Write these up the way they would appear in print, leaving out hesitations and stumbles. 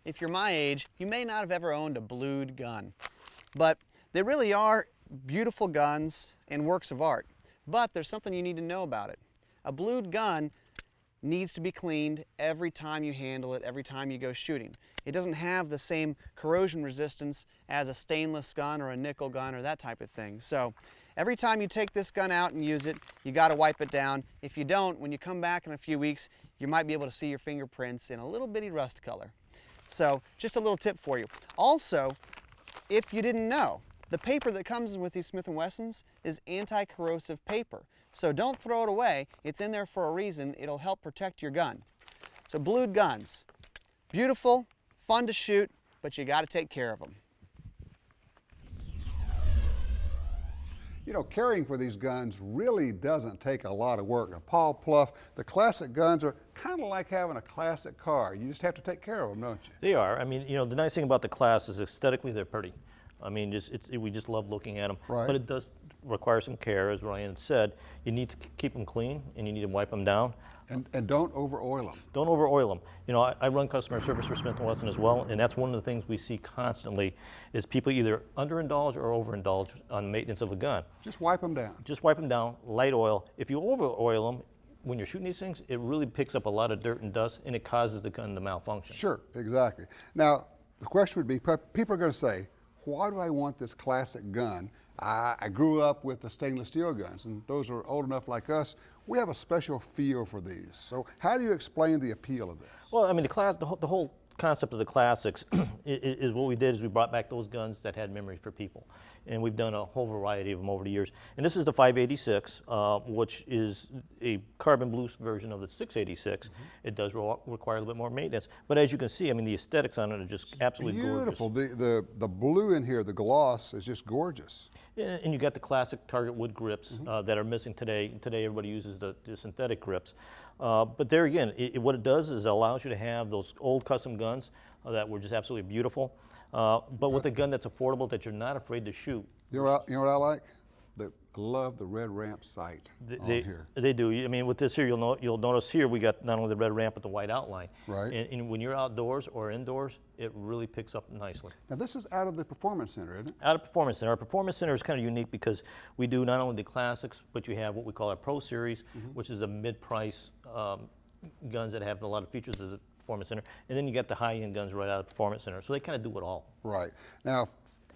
if you're my age, you may not have ever owned a blued gun. But they really are beautiful guns and works of art. But there's something you need to know about it. A blued gun needs to be cleaned every time you handle it, every time you go shooting. It doesn't have the same corrosion resistance as a stainless gun or a nickel gun or that type of thing. So every time you take this gun out and use it, you got to wipe it down. If you don't, when you come back in a few weeks, you might be able to see your fingerprints in a little bitty rust color. So just a little tip for you. Also, if you didn't know, the paper that comes with these Smith & Wessons is anti-corrosive paper. So don't throw it away. It's in there for a reason. It'll help protect your gun. So blued guns, beautiful, fun to shoot, but you got to take care of them. You know, caring for these guns really doesn't take a lot of work. Now, Paul Pluff, the classic guns are kind of like having a classic car. You just have to take care of them, don't you? They are. I mean, you know, the nice thing about the class is aesthetically they're pretty. I mean, we just love looking at them. Right. But it does require some care, as Ryan said. You need to keep them clean, and you need to wipe them down. And don't over-oil them. Don't over-oil them. You know, I run customer service for Smith & Wesson as well, and that's one of the things we see constantly is people either underindulge or overindulge on maintenance of a gun. Just wipe them down. Just wipe them down, light oil. If you over-oil them, when you're shooting these things, it really picks up a lot of dirt and dust, and it causes the gun to malfunction. Sure, exactly. Now, the question would be, people are going to say, why do I want this classic gun? I grew up with the stainless steel guns, and those are old enough like us. We have a special feel for these. So how do you explain the appeal of this? Well, I mean, the whole concept of the classics is what we did is we brought back those guns that had memory for people. And we've done a whole variety of them over the years. And this is the 586, which is a carbon blue version of the 686. Mm-hmm. It does require a little bit more maintenance. But as you can see, I mean, the aesthetics on it are just absolutely beautiful. gorgeous. The blue in here, the gloss, is just gorgeous. Yeah, and you got the classic target wood grips that are missing today. Today everybody uses the synthetic grips. But there again, what it does is it allows you to have those old custom guns that were just absolutely beautiful. But with a gun that's affordable, that you're not afraid to shoot. You know what I like? I love the red ramp sight on here. They do. I mean, with this here, you'll notice here we got not only the red ramp but the white outline. Right. And when you're outdoors or indoors, it really picks up nicely. Now this is out of the Performance Center, isn't it? Out of Performance Center. Our Performance Center is kind of unique because we do not only the classics, but you have what we call our Pro Series, which is the mid-price guns that have a lot of features of the Performance Center, and then you get the high-end guns right out of the Performance Center. So they kind of do it all. Right. Now,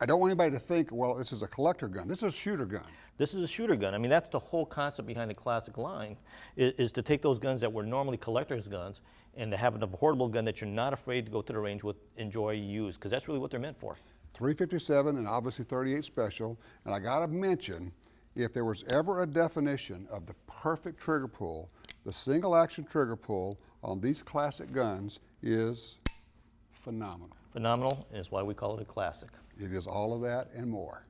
I don't want anybody to think, well, this is a collector gun. This is a shooter gun. This is a shooter gun. I mean, that's the whole concept behind the classic line, is to take those guns that were normally collector's guns and to have an affordable gun that you're not afraid to go to the range with, enjoy, use, because that's really what they're meant for. 357 and obviously 38 Special, and I got to mention, if there was ever a definition of the perfect trigger pull, the single action trigger pull on these classic guns is phenomenal. Phenomenal, and it's why we call it a classic. It is all of that and more.